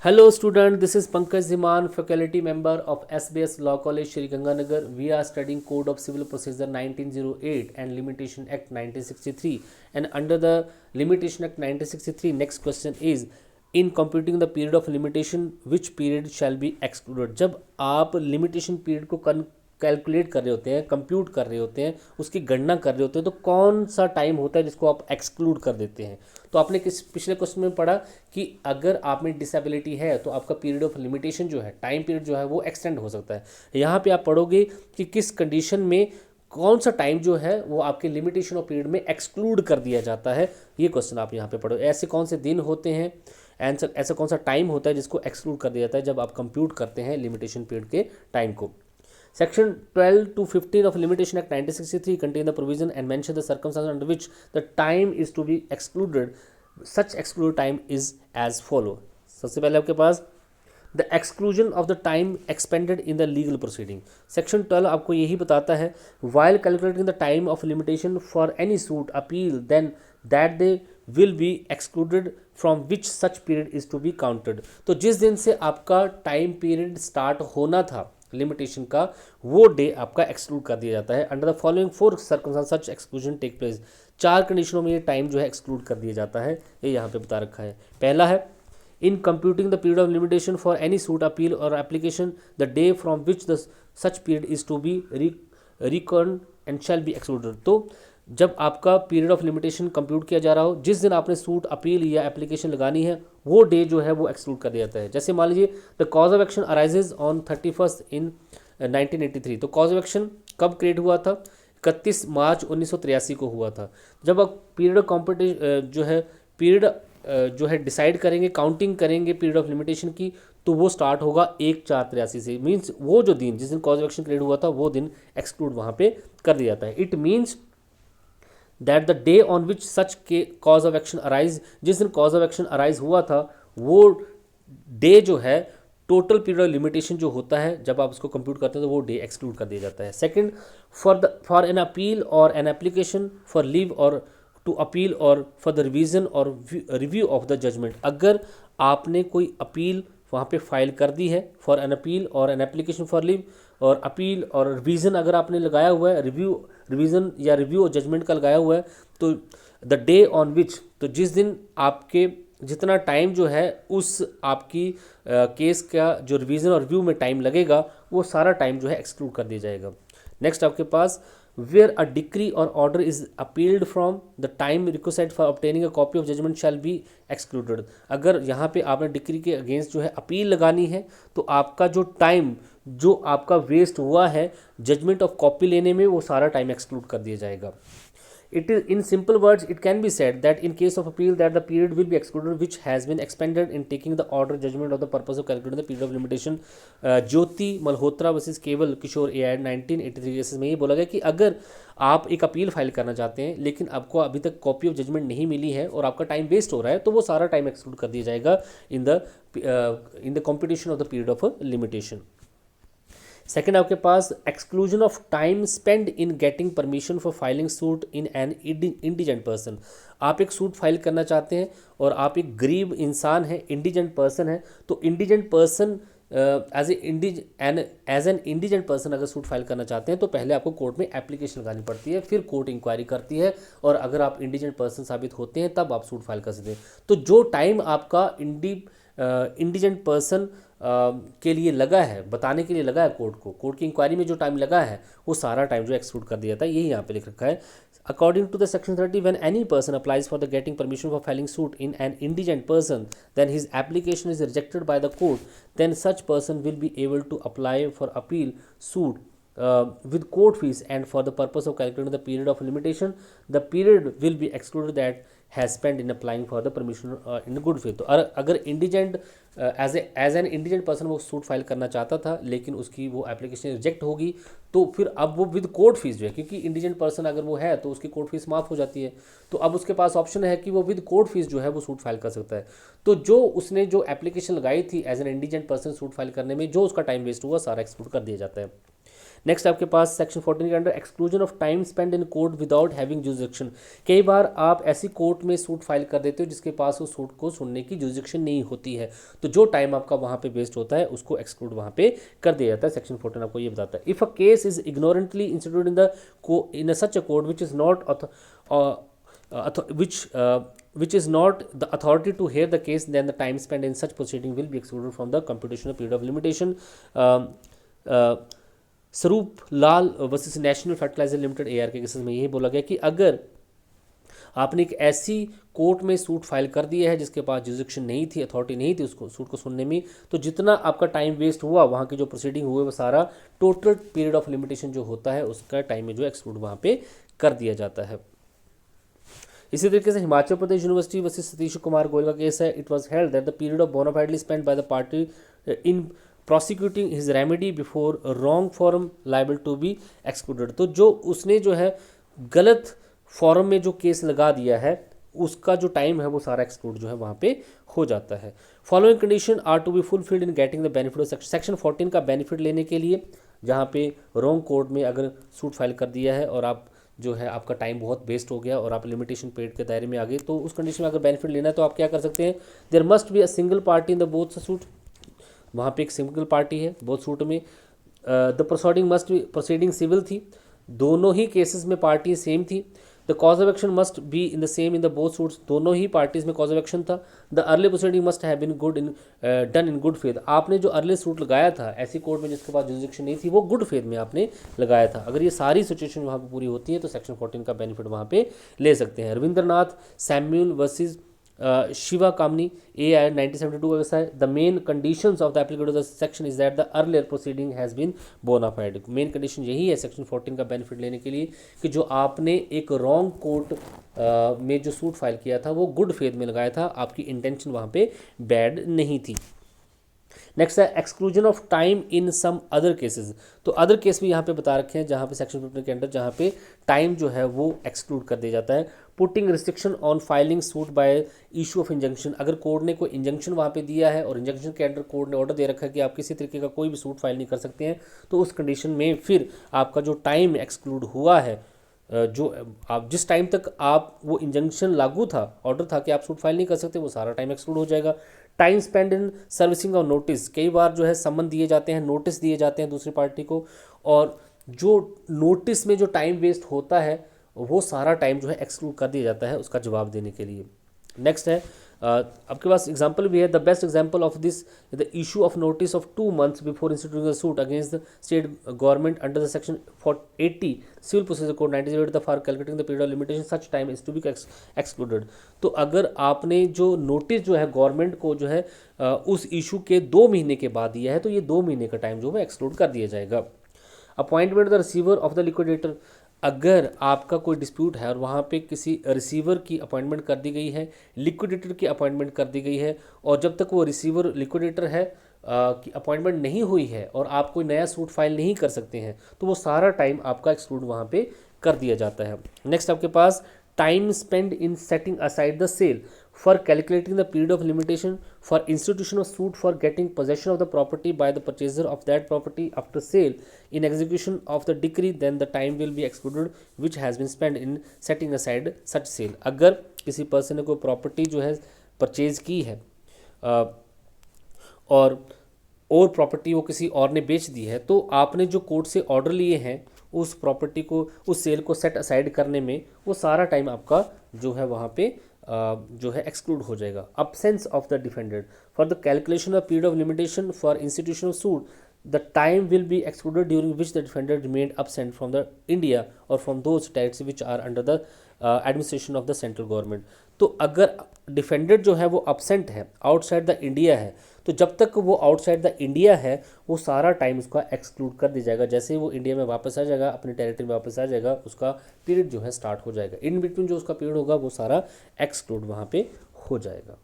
Hello student, this is Pankaj Ziman, faculty member of SBS Law College, Shri Ganganagar. We are studying Code of Civil Procedure 1908 and Limitation Act 1963. And under the Limitation Act 1963, next question is, in computing the period of limitation, which period shall be excluded? जब आप limitation period को calculate कर रहे होते हैं, compute कर रहे होते हैं, उसकी गणना कर रहे होते हैं, तो कौन सा टाइम होता है जिसको आप एक्सक्लूड कर देते हैं? तो आपने किस पिछले क्वेश्चन में पढ़ा कि अगर आप में डिसेबिलिटी है तो आपका पीरियड ऑफ लिमिटेशन जो है, टाइम पीरियड जो है वो एक्सटेंड हो सकता है। यहाँ पे आप पढ़ोगे कि किस कंडीशन में कौन सा टाइम जो है वो आपके लिमिटेशन ऑफ पीरियड में एक्सक्लूड कर दिया जाता है। ये क्वेश्चन आप यहाँ पे पढ़ो। ऐसे कौन से दिन होते हैं, ऐसा कौन सा टाइम होता है जिसको एक्सक्लूड कर दिया जाता है जब आप कंप्यूट करते हैं लिमिटेशन पीरियड के टाइम को। Section 12 to 15 of Limitation Act 1963 contain the provision and mention the circumstances under which the time is to be excluded. Such excluded time is as follow. सबसे पहले आपके पास the exclusion of the time expended in the legal proceeding. Section 12 आपको यही बताता है while calculating the time of limitation for any suit appeal then that they will be excluded from which such period is to be counted. तो जिस दिन से आपका time period start होना था लिमिटेशन का, वो डे आपका एक्सक्लूड कर दिया जाता है। Under the following 4 circumstance such exclusion take place. 4 कंडीशनों में ये टाइम जो है एक्सक्लूड कर दिया जाता है, ये यहाँ पे बता रखा है। पहला है in computing the period of limitation for any suit appeal और application the day from which the such period is to be record and shall be excluded. तो जब आपका पीरियड ऑफ लिमिटेशन कंप्यूट किया जा रहा हो, जिस दिन आपने सूट अपील या एप्लीकेशन लगानी है, वो डे जो है वो एक्सक्लूड कर दिया जाता है। जैसे मान लीजिए the cause of action arises on 31 इन 1983। तो कॉज ऑफ एक्शन कब क्रिएट हुआ था? 31 मार्च 1983 को हुआ था। जब आप पीरियड ऑफ कॉम्पिटिशन जो है डिसाइड करेंगे, काउंटिंग करेंगे पीरियड ऑफ लिमिटेशन की, तो वो स्टार्ट होगा 1/4/83 से। मीन्स वो जो दिन जिस दिन कॉज ऑफ एक्शन क्रिएट हुआ था वो दिन एक्सक्लूड वहाँ पे कर दिया जाता है। It means that the day on which such के कॉज ऑफ एक्शन अराइज, जिस दिन कॉज ऑफ एक्शन अराइज हुआ था वो डे जो है टोटल पीरियड ऑफ लिमिटेशन जो होता है जब आप उसको कंप्यूट करते हैं तो वो डे एक्सक्लूड कर दिया जाता है। सेकंड, फॉर एन अपील और एन एप्लीकेशन फॉर लीव और टू अपील और फॉर द रिवीजन और रिव्यू ऑफ द जजमेंट। अगर आपने कोई अपील वहाँ पे फाइल कर दी है, फॉर एन अपील और एन एप्लीकेशन फॉर लीव और अपील और रिवीजन अगर आपने लगाया हुआ है, रिवीजन या रिव्यू और जजमेंट का लगाया हुआ है, तो द डे ऑन विच, तो जिस दिन आपके जितना टाइम जो है उस आपकी केस का जो रिवीजन और रिव्यू में टाइम लगेगा वो सारा टाइम जो है एक्सक्लूड कर दिया जाएगा। नेक्स्ट आपके पास where a decree or order is appealed from the time requisite for obtaining a copy of judgment shall be excluded। अगर यहाँ पे आपने डिक्री के अगेंस्ट जो है अपील लगानी है तो आपका जो टाइम जो आपका वेस्ट हुआ है जजमेंट ऑफ कॉपी लेने में वो सारा टाइम एक्सक्लूड कर दिया जाएगा। It is, in simple words, it can be said that in case of appeal that the period will be excluded which has been expended in taking the order judgment of the purpose of calculating the period of limitation। Jyoti Malhotra versus केवल किशोर AI 1983 cases में ये बोला गया कि अगर आप एक appeal file करना चाहते हैं लेकिन आपको अभी तक कॉपी ऑफ जजमेंट नहीं मिली है और आपका टाइम वेस्ट हो रहा है तो वो सारा टाइम एक्सक्लूड कर दिया जाएगा in the competition of the period of limitation. Second आपके पास exclusion of time spend in getting permission for filing suit in an indigent person. आप एक सूट फाइल करना चाहते हैं और आप एक गरीब इंसान है, इंडिजेंट पर्सन है, तो indigent person as an indigent person अगर सूट फाइल करना चाहते हैं तो पहले आपको कोर्ट में एप्लीकेशन लगानी पड़ती है, फिर कोर्ट इंक्वायरी करती है और अगर आप इंडिजेंट पर्सन साबित होते हैं तब आप सूट फाइल कर सकते हैं। तो जो टाइम आपका इंडिजेंट पर्सन के लिए लगा है, बताने के लिए लगा है कोर्ट की इंक्वायरी में जो टाइम लगा है वो सारा टाइम जो एक्सक्लूड कर दिया था, यही यहाँ पे लिख रखा है। According to the section 30 when any person applies for the getting permission for filing suit in an indigent person then his application is rejected by the court then such person will be able to apply for appeal suit with court fees and for the purpose of calculating the period of limitation the period will be excluded that has spent in applying for the permission in good faith। तो अगर indigent as an indigent person वो suit file करना चाहता था लेकिन उसकी वो application reject होगी तो फिर अब वो विद कोर्ट फीस जो है, क्योंकि इंडिजेंट पर्सन अगर वो है तो उसकी कोर्ट फीस माफ़ हो जाती है, तो अब उसके पास ऑप्शन है कि वो विद कोर्ट फीस जो है वो सूट फाइल कर सकता है। तो जो उसने जो एप्लीकेशन लगाई थी as an indigent person suit file करने में जो उसका टाइम वेस्ट हुआ सारा एक्सक्लूड कर दिया जाता है। नेक्स्ट आपके पास सेक्शन 14 के under exclusion of time spend in court without having jurisdiction. कई बार आप ऐसी कोर्ट में सूट फाइल कर देते हो जिसके पास उस सूट को सुनने की जुरिडिक्शन नहीं होती है, तो जो टाइम आपका वहाँ पे वेस्ट होता है उसको एक्सक्लूड वहाँ पे कर दिया जाता है। सेक्शन 14 आपको ये बताता है, if a case is ignorantly institute in such a court which is not which is not the authority to hear the case, then the time spent in such proceeding will be excluded from the computational period of limitation. Swaroop Lal versus national fertilizer limited AR के cases में यही बोला गया कि अगर आपने एक ऐसी कोर्ट में सूट फाइल कर दिया है जिसके पास जुरिडिक्शन नहीं थी, अथॉरिटी नहीं थी उसको सूट को सुनने में, तो जितना आपका टाइम वेस्ट हुआ वहाँ की जो प्रोसीडिंग हुए वो सारा टोटल पीरियड ऑफ लिमिटेशन जो होता है उसका टाइम में जो एक्सक्लूड वहाँ पे कर दिया जाता है। इसी तरीके से हिमाचल प्रदेश यूनिवर्सिटी वर्सेस सतीश कुमार गोयल का केस है। It was held that the period of bonafidely spent by the party in prosecuting his remedy before wrong forum liable to be excluded. तो जो उसने जो है गलत फॉर्म में जो केस लगा दिया है उसका जो टाइम है वो सारा एक्सक्लूड जो है वहाँ पे हो जाता है। Following condition are to be fulfilled in getting the benefit of section 14 का बेनिफिट लेने के लिए, जहाँ पे रॉन्ग कोर्ट में अगर सूट फाइल कर दिया है और आप जो है आपका टाइम बहुत वेस्ट हो गया और आप लिमिटेशन पीरियड के दायरे में आ गए, तो उस कंडीशन में अगर बेनिफिट लेना है तो आप क्या कर सकते हैं, there must be a single party in the both suit. वहाँ पे एक सिंगल पार्टी है बोथ सूट में। The proceeding must be, proceeding civil थी, दोनों ही केसेस में पार्टी सेम थी। The cause of action must be in the same in the both suits, दोनों ही पार्टीज में कॉज ऑफ एक्शन था। The early proceeding must have been good in done in good faith. आपने जो early suit लगाया था ऐसी court में जिसके पास जुरिडिक्शन नहीं थी वो गुड फेथ में आपने लगाया था। अगर ये सारी सिचुएशन वहाँ पे पूरी होती है तो सेक्शन 14 का बेनिफिट वहाँ पे ले सकते हैं। Rabindranath Samuel versus Shiva Kamani AR 1972 का कैसा है, the main conditions of the applicable of the section is that the earlier proceeding has been bona fide. Main condition यही है सेक्शन 14 का बेनिफिट लेने के लिए कि जो आपने एक रॉन्ग कोर्ट में जो सूट फाइल किया था वो गुड फेथ में लगाया था, आपकी इंटेंशन वहाँ पे बैड नहीं थी। नेक्स्ट है exclusion of time in some other cases. तो अदर केस भी यहाँ पे बता रखे हैं जहाँ पे सेक्शन 15 के अंडर जहाँ पे टाइम जो है वो एक्सक्लूड कर दिया जाता है। Putting restriction on filing suit bye issue of injunction. अगर कोर्ट ने कोई इंजंक्शन वहाँ पे दिया है और इंजंक्शन के अंडर कोर्ट ने ऑर्डर दे रखा है कि आप किसी तरीके का कोई भी सूट फाइल नहीं कर सकते हैं, तो उस कंडीशन में फिर आपका जो टाइम एक्सक्लूड हुआ है, जो आप जिस टाइम तक आप वो इंजंक्शन लागू था, ऑर्डर था कि आप सूट फाइल नहीं कर सकते, वो सारा टाइम एक्सक्लूड हो जाएगा। Time spend in servicing of notice. कई बार जो है समन दिए जाते हैं, नोटिस दिए जाते हैं दूसरी पार्टी को, और जो नोटिस में जो टाइम वेस्ट होता है वो सारा टाइम जो है एक्सक्लूड कर दिया जाता है उसका जवाब देने के लिए। नेक्स्ट है आपके पास एग्जाम्पल भी है। The best example of this the issue of notice of 2 months before instituting the suit against the state government under the section 80 civil procedure code 1908 for calculating the period of limitation such time is to be excluded. तो अगर आपने जो notice जो है government को जो है उस इशू के 2 महीने के बाद दिया है तो ये 2 महीने का टाइम जो है एक्सक्लूड कर दिया जाएगा। Appointment the receiver of the liquidator. अगर आपका कोई डिस्प्यूट है और वहाँ पे किसी रिसीवर की अपॉइंटमेंट कर दी गई है, लिक्विडेटर की अपॉइंटमेंट कर दी गई है, और जब तक वो रिसीवर लिक्विडेटर है की अपॉइंटमेंट नहीं हुई है और आप कोई नया सूट फाइल नहीं कर सकते हैं, तो वो सारा टाइम आपका एक्सक्लूड वहाँ पे कर दिया जाता है। नेक्स्ट आपके पास time spend in setting aside the sale for calculating the period of limitation for institution of suit for getting possession of the property by the purchaser of that property after sale in execution of the decree, then the time will be excluded which has been spent in setting aside such sale। अगर किसी person ने कोई property जो है purchase की है और property वो किसी और ने बेच दी है, तो आपने जो कोर्ट से ऑर्डर लिए हैं उस प्रॉपर्टी को, उस सेल को सेट असाइड करने में वो सारा टाइम आपका जो है वहाँ पे जो है एक्सक्लूड हो जाएगा। absence of the defendant for the calculation of period of limitation for institution of suit, the time will be excluded during which the defendant remained absent from the India or from those states which are under the administration of the central government। तो अगर defendant जो है वो absent है, outside the India है, तो जब तक वो आउटसाइड द इंडिया है वो सारा टाइम उसका एक्सक्लूड कर दिया जाएगा। जैसे ही वो इंडिया में वापस आ जाएगा, अपने टेरिटरी में वापस आ जाएगा, उसका पीरियड जो है स्टार्ट हो जाएगा। इन बिटवीन जो उसका पीरियड होगा वो सारा एक्सक्लूड वहाँ पे हो जाएगा।